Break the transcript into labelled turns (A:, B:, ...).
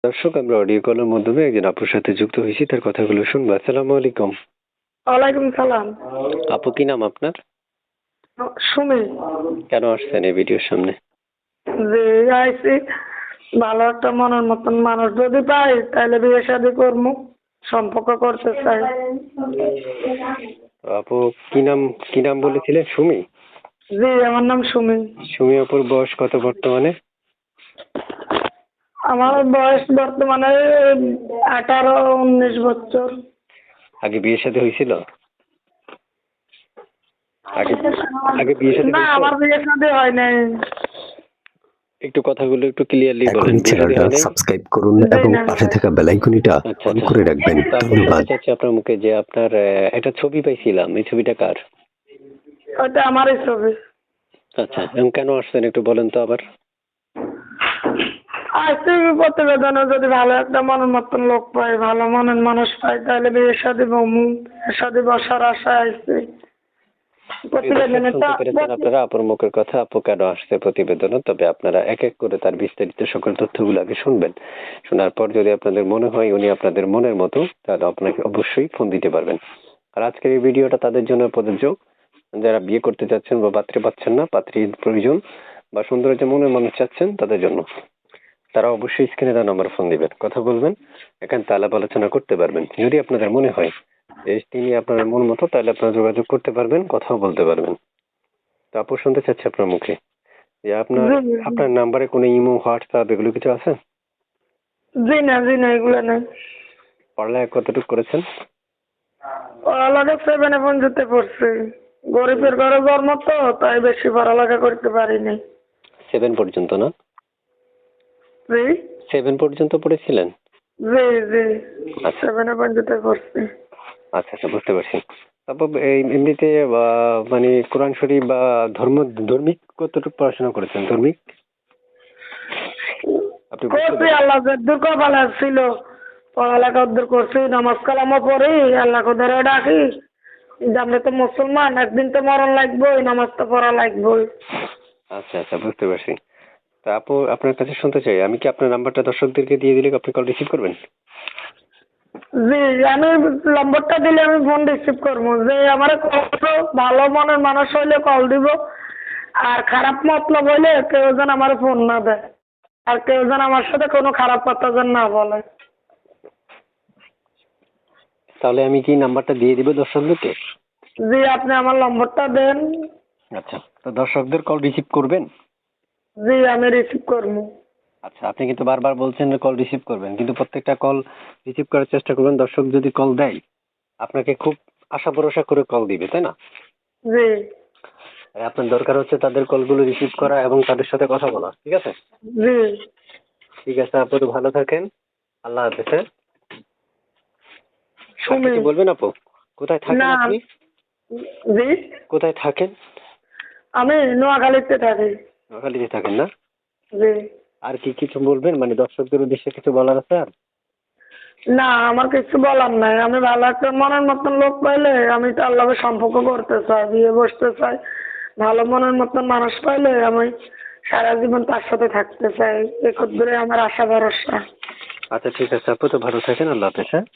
A: দর্শক, আমরা অডিও কলের মাধ্যমে একজন আপুর সাথে যুক্ত হয়েছি, তার কথাগুলো শুনবো। আসসালামু আলাইকুম।
B: ওয়ালাইকুম সালাম।
A: আপু, কি নাম আপনার?
B: সুমি।
A: কেন আসছেন এই ভিডিওর সামনে?
B: যে আইসি, ভালো একটা মনের মতন মানুষ যদি পাই তাহলে বিয়ে শাদী করবো, সম্পর্ক করতে চাই।
A: তো আপু, কি নাম বলেছিলেন? সুমি?
B: জি, আমার নাম সুমি।
A: সুমি আপুর বয়স কত বর্তমানে?
B: আমার বয়স বর্তমানে 18-19 বছর।
A: আগে বিয়ে শাদী হয়েছিল? আগে বিয়ে শাদী
B: না,
A: হয়েছে?
B: আমার বিয়ে শাদী হয় নাই।
A: একটু কথাগুলো একটু ক্লিয়ারলি বলেন।
C: এখনই চ্যানেলটা সাবস্ক্রাইব করুন এবং পাশে থাকা বেল আইকনটা অন করে রাখবেন। ধন্যবাদ।
A: চাচ্ছি আপনার মুখে যে আপনার একটা ছবি পাইছিলাম, এই ছবিটা কার?
B: ওইটা আমারই ছবি।
A: আচ্ছা, এবং কেন আসছেন একটু বলেন তো আবার।
B: আজকে প্রতিবেদনে যদি ভালো একটা মনের মতন লোক পাই, ভালো মনের মানুষ পাই, তাহলে বিয়ে শাদী বমু, শাদী বসার আশায় আসছে। প্রতিবেদনে
A: শুনতে পেরেছেন আপনারা আপুর মুখের কথা, আপু কেন আসছে প্রতিবেদনে। তবে আপনারা এক এক করে তার বিস্তারিত সকল তথ্যগুলো আগে শুনবেন। শোনার পর যদি আপনাদের মনে হয় উনি আপনাদের মনের মতো, তাহলে আপনাকে অবশ্যই ফোন দিতে পারবেন। আর আজকের এই ভিডিওটা তাদের জন্য প্রযোজ্য যারা বিয়ে করতে চাচ্ছেন বা পাত্রী পাচ্ছেন না, পাত্রীর প্রয়োজন বা সুন্দর যে মনের মানুষ চাচ্ছেন তাদের জন্য। তারা অবশ্যই স্ক্রিনে দেওয়া নাম্বার ফোন দিবেন, কথা বলবেন, এখানে আলাপ আলোচনা করতে পারবেন। যদি আপনাদের মনে হয় যে তিনি আপনার মন মতো, তাহলে আপনারা যোগাযোগ করতে পারবেন, কথাও বলতে পারবেন। তো আপু, শুনতে চাচ্ছি আপনার মুখে যে আপনার নাম্বারে কোনো ইমো, হোয়াটসঅ্যাপ এগুলো কিছু আছে?
B: জি না, এগুলো নাই।
A: পড়ালেখা কতটুকু করেছেন?
B: পড়ালেখা 7 পর্যন্ত পড়ছি। গরিবের ঘরে জন্ম তো, তাই বেশি পড়ালেখা করতে পারিনি।
A: 7 পর্যন্ত না?
B: জি
A: 7 পর্যন্ত পড়েছিলেন?
B: জি জি 7 পর্যন্ত পড়ছি।
A: আচ্ছা আচ্ছা, বুঝতে পারছি। তারপর এই এমনিতে মানে কোরআন শরীফ বা ধর্মিক কতটুকু পড়াশোনা করেছেন? ধর্মিক আপনি
B: করছি, আল্লাহ যদ্দুর কপালে ছিল পড়ালেখা উদ্দুর করছি, নামাজ কালামও পড়ি, আল্লাহকে ধরে ডাকি যে আমরা তো মুসলমান, একদিন তো মরণ লাগবে, নামাজ তো পড়া লাগবে।
A: আচ্ছা আচ্ছা, বুঝতে পারছি। তা আপু, আপনার কাছে শুনতে চাই, আমি কি আপনার নাম্বারটা দর্শকদেরকে দিয়ে দিলে আপনি কল রিসিভ করবেন?
B: জি, আমি নম্বরটা দিলে আমি ফোন রিসিভ করবো। যে আমার ভালো মনের মানুষ হইলে কল দিব, আর খারাপ মতলব হইলে কেউ যেন আমার ফোন না দেয়, আর কেউ যেন আমার সাথে কোনো খারাপ কথা যেন না বলে।
A: তাহলে আমি কি নাম্বারটা দিয়ে দিব দর্শকদেরকে?
B: জি, আপনি আমার নম্বরটা দেন।
A: আচ্ছা, তো দর্শকদের কল রিসিভ করবেন?
B: জি, আমি রিসিভ করবো।
A: আচ্ছা, আপনি কিন্তু বারবার বলছেন যে কল রিসিভ করবেন, কিন্তু প্রত্যেকটা কল রিসিভ করার চেষ্টা করবেন। দর্শক যদি কল দেয় আপনাকে খুব আশা ভরসা করে কল দিবে, তাই না?
B: জি
A: আপনার দরকার হচ্ছে তাদের কলগুলো রিসিভ করা এবং তাদের সাথে কথা বলা, ঠিক আছে?
B: জি
A: ঠিক আছে আপু, তো ভালো থাকেন। আল্লাহ হাফেজ। হ্যাঁ, আর
B: সুমি।
A: কিছু বলবেন আপু? কোথায় থাকেন
B: না।
A: আপনি?
B: জি,
A: কোথায় থাকেন?
B: আমি নোয়াখালীতে থাকি।
A: নোয়াখালীতে থাকেন না?
B: জি।
A: আর কি কিছু বলবেন, মানে দর্শকদের উদ্দেশ্যে কিছু বলার আছে আর?
B: না, আমার কিছু বলার নাই। আমি ভালো একটা মনের মতন লোক পাইলে আমি তার লগে সম্পর্ক করতে চাই, বিয়ে বসতে চাই। ভালো মনের মতন মানুষ পাইলে আমি সারা জীবন তার সাথে থাকতে চাই। এ ক্ষেত্রে আমার আশা ভরসা।
A: আচ্ছা ঠিক আছে আপু, তো ভালো থাকেন। আল্লাহ হাফেজ। হ্যাঁ।